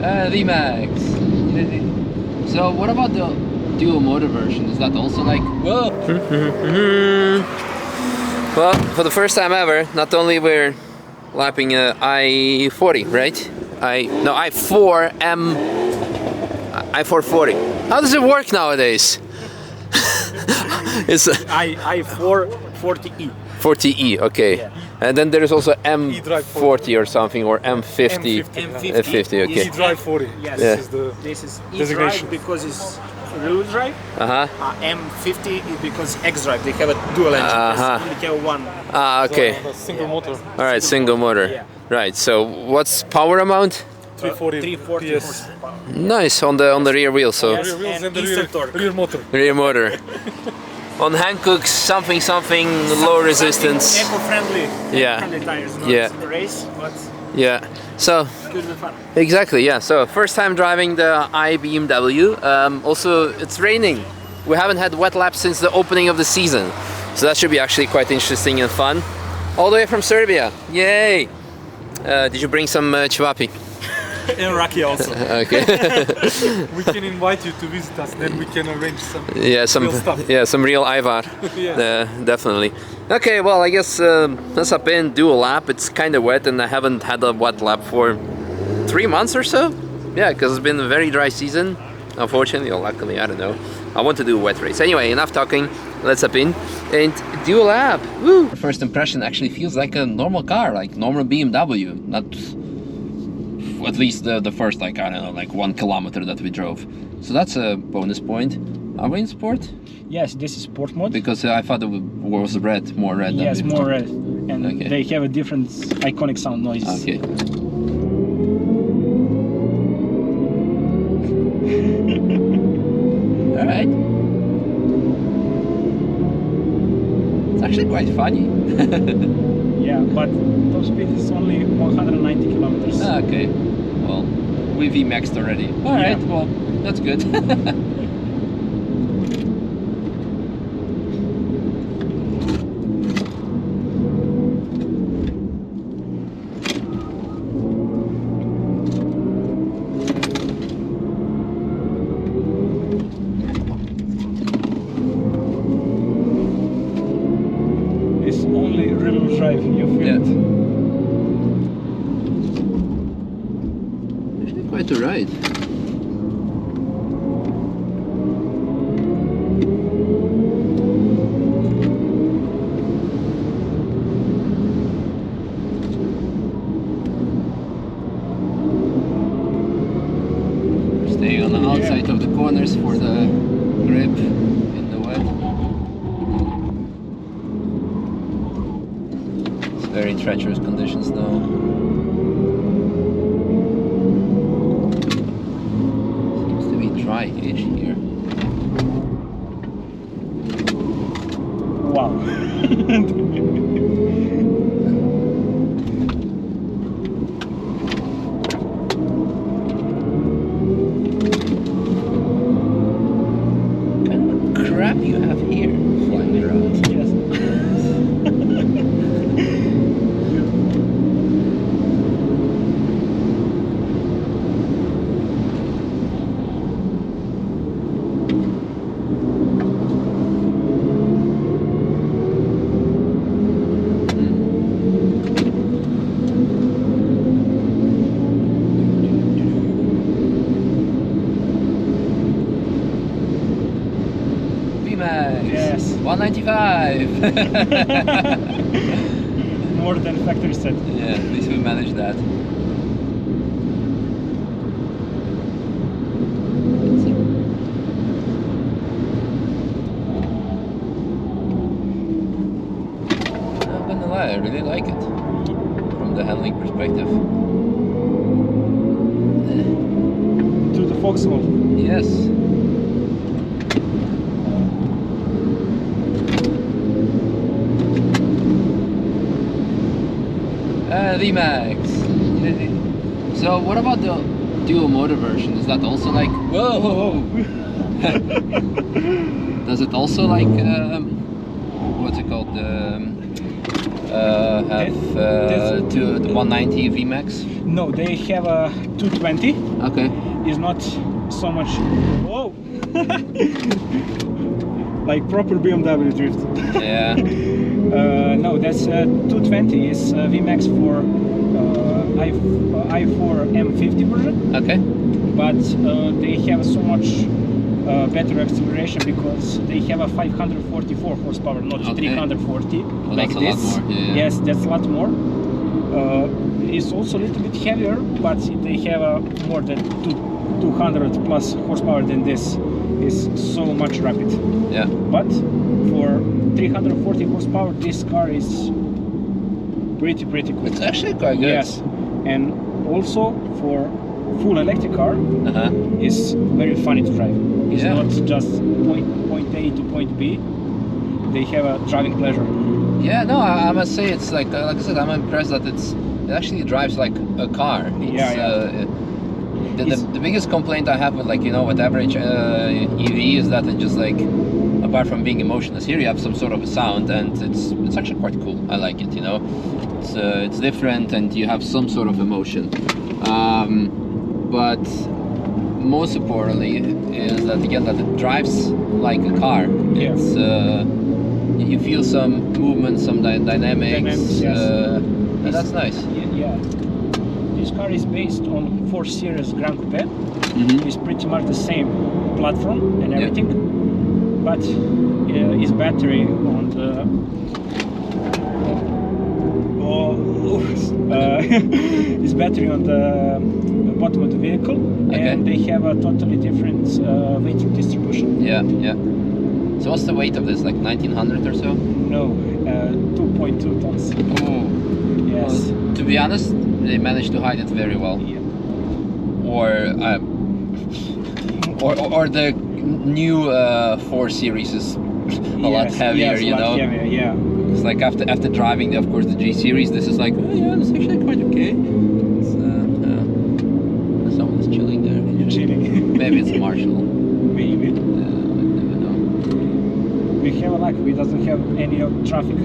VMAX. So what about the dual motor version? Is that also like, whoa? Well, for the first time ever, not only we're lapping I-40, right? I-440. How does it work nowadays? It's I-440E. 40E, okay. Yeah. And then there is also M40 or something, or M50. M50, okay. E-Drive 40. Yes, Yeah. this is E-Drive because it's real drive. M50 is because X-Drive. They have a dual engine. They have one. Okay. So, single motor. All right, single motor. Yeah. Right. So what's power amount? 340 PS. Nice on the rear wheel. So Rear wheels and the instant torque. rear motor. rear motor. On Hankook's something low resistance. Eco-friendly. Yeah. Eco-friendly tires. Not Yeah. race, but Yeah. So good and fun. exactly. Yeah. So first time driving the BMW. Also, it's raining. We haven't had wet laps since the opening of the season, so that should be actually quite interesting and fun. All the way from Serbia. Yay! Did you bring some chivapi? And Raki also. Okay. We can invite you to visit us, then we can arrange some Yeah, some real stuff. Yeah, some real Ivar. Yeah. Definitely. Okay, well, I guess let's hop in, do a lap. It's kind of wet, and I haven't had a wet lap for 3 months or so. Yeah, because it's been a very dry season. Unfortunately, or luckily, I don't know. I want to do a wet race. Anyway, enough talking. Let's hop in and do a lap. Woo! First impression actually feels like a normal car, like normal BMW, not. At least the first, like, I don't know, like 1 kilometer that we drove. So that's a bonus point. Are we in sport? Yes, this is sport mode. Because I thought it was red, more red. Yes, than more red. And Okay. they have a different iconic sound noises. Okay. All right. It's actually quite funny. Yeah, but top speed is only 190 kilometers. Okay. Well, we VMAXed already. All right. Well, that's good. It's only real drive, you feel Yeah. it. Actually quite a ride. Staying on the outside of the corners for the grip in the wet. It's very treacherous conditions now. Seems to be dry-ish here. Wow. Crap you have here flying around. Yes. VMAX. Yes. 195. More than factory set. Yeah, at least we managed that. I'm gonna lie, I really like it from the handling perspective. To the foxhole. Yes. VMAX. So what about the dual motor version? Is that also like, whoa? Does it also like, what's it called? have to the 190 VMAX? No, they have a 220. Okay. It's not so much. Whoa! Like proper BMW drift. Yeah. No, that's 220 is VMAX for i4 M50 version. Okay. But they have so much better acceleration because they have a 544 horsepower, not 340 well, like that's this. a lot more. Yeah. Yes, that's a lot more. It's also a little bit heavier, but they have more than 200 plus horsepower than this. Is so much rapid. Yeah. But for 340 horsepower, this car is pretty cool. It's actually quite good. Yes, and also for full electric car, is very funny to drive. It's not just point A to point B. They have a driving pleasure. Yeah, no, I must say it's like I said, I'm impressed that it actually drives like a car. The biggest complaint I have with with average EV is that it just apart from being emotionless, here you have some sort of a sound, and it's actually quite cool. I like it, it's different and you have some sort of emotion. But most importantly is that again that it drives like a car. Yeah. It's you feel some movement, some dynamics. Yes. And that's nice. Yeah. This car is based on 4 Series Grand Coupe. It's pretty much the same platform and everything, but its battery on the its battery on the bottom of the vehicle, and they have a totally different weight distribution. Yeah. So what's the weight of this? Like 1900 or so? No, 2.2 tons. Oh. Yes. Well, to be honest, they managed to hide it very well. Yeah. Or the new 4 Series is a lot heavier, Heavier, yeah. It's like after driving, of course, the G Series, this is like, oh yeah, it's actually quite okay. It's, someone is chilling there. Chilling. Maybe it's a Marshall. Maybe. I never know. We have a luck. We doesn't have any traffic.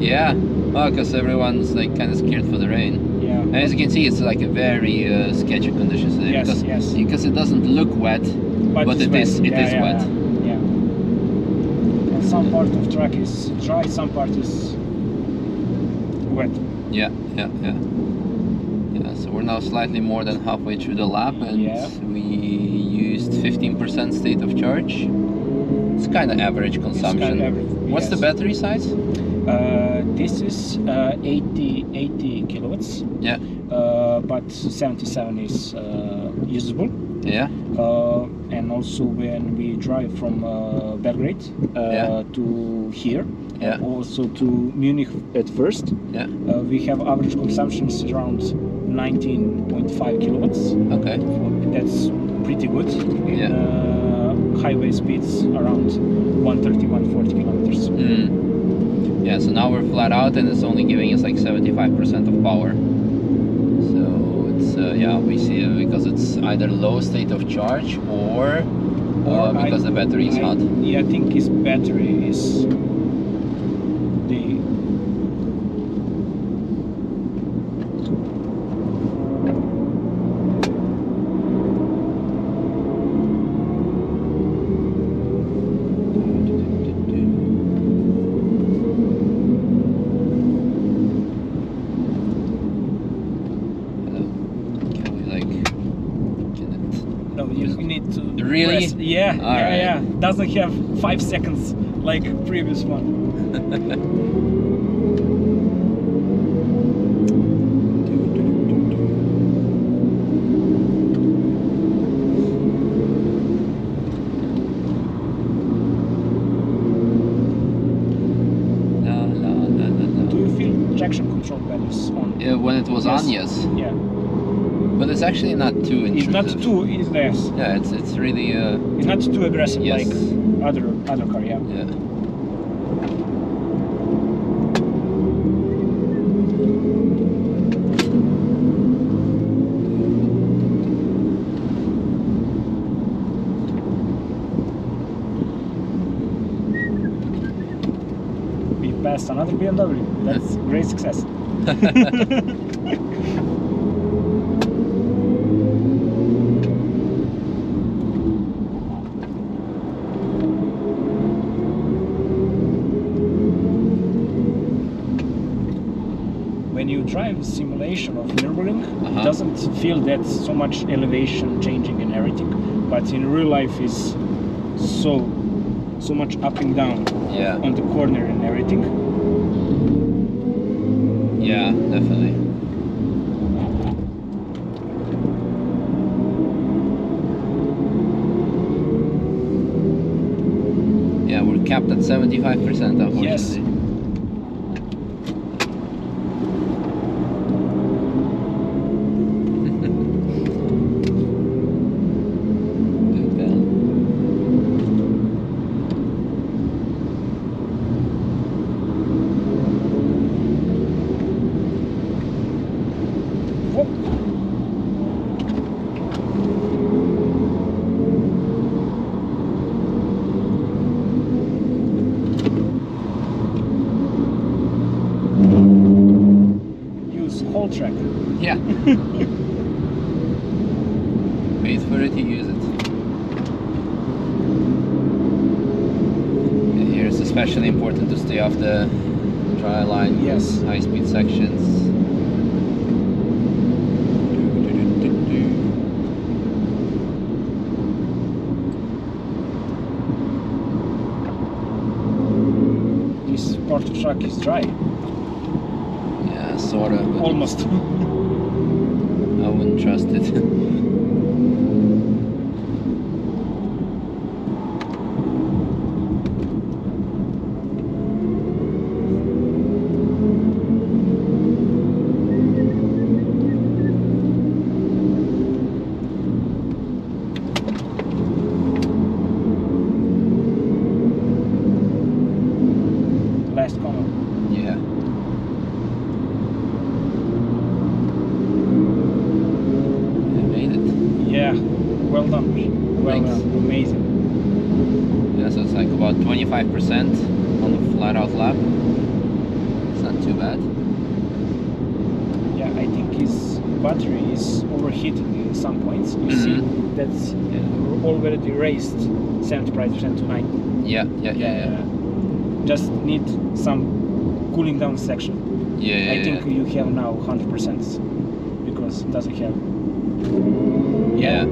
Yeah. Well, because everyone's kind of scared for the rain. Yeah. And as you can see, it's like a very sketchy conditions today. Yes, because it doesn't look wet, but it is wet. Yeah. And some part of track is dry, some part is wet. Yeah. So we're now slightly more than halfway through the lap, and we used 15% state of charge. It's kind of average consumption. What's the battery size? This is 80 kilowatts. Yeah. But 77 is usable. Yeah. And also when we drive from Belgrade to here, also to Munich at first, we have average consumptions around 19.5 kilowatts. Okay. That's pretty good. Yeah. Highway speeds around 130, 140 kilometers. Yeah, so now we're flat out and it's only giving us like 75% of power. So it's, we see because it's either low state of charge or because the battery is hot. Yeah, I think his battery is the... Really? Press. Yeah, right. yeah. Doesn't have 5 seconds like previous one. No. Do you feel traction control values on? Yeah, when it was on, yes. Yeah. But it's actually not too intrusive. It's not too. It's less. Yeah, it's really. It's not too aggressive yes. like other car. Yeah. Yeah. Yes, another BMW. That's great success. When you drive simulation of Nürburgring, it doesn't feel that so much elevation changing and everything, but in real life is so much up and down on the corner and everything. Yeah, definitely. Yeah, we're capped at 75%, unfortunately. Yes. Whole track. Yeah. Wait for it to use it. And here it's especially important to stay off the dry line. Yes. High speed sections. This part of track is dry. Yeah, sort of. Almost. I wouldn't trust it. Last corner. Yeah. Yeah, well done. Well Thanks. done, amazing. Yeah, so it's like about 25% on the flat out lap. It's not too bad. Yeah, I think his battery is overheating in some points. You see that's already raised 75% to 90. Yeah. Just need some cooling down section. Yeah. I think you have now 100% because it doesn't have. Yeah.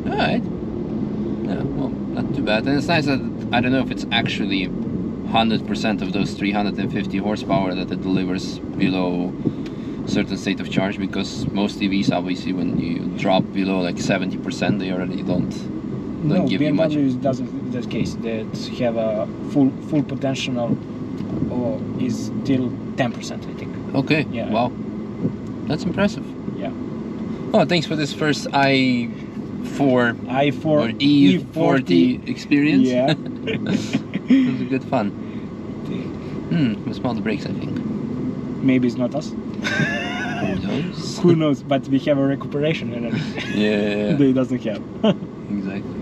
Alright. Yeah, well, not too bad. And it's nice that, I don't know if it's actually 100% of those 350 horsepower that it delivers below certain state of charge, because most EVs, obviously, when you drop below like 70%, they already don't give you much. BMW doesn't in that case. That have a full potential or is still 10%, I think. Okay, Yeah. wow. That's impressive. Yeah. Oh, thanks for this first i4 or E40 experience. Yeah. It was good fun. We smelled the brakes, I think. Maybe it's not us. Who knows? Who knows? But we have a recuperation energy. Yeah. They doesn't have. Exactly.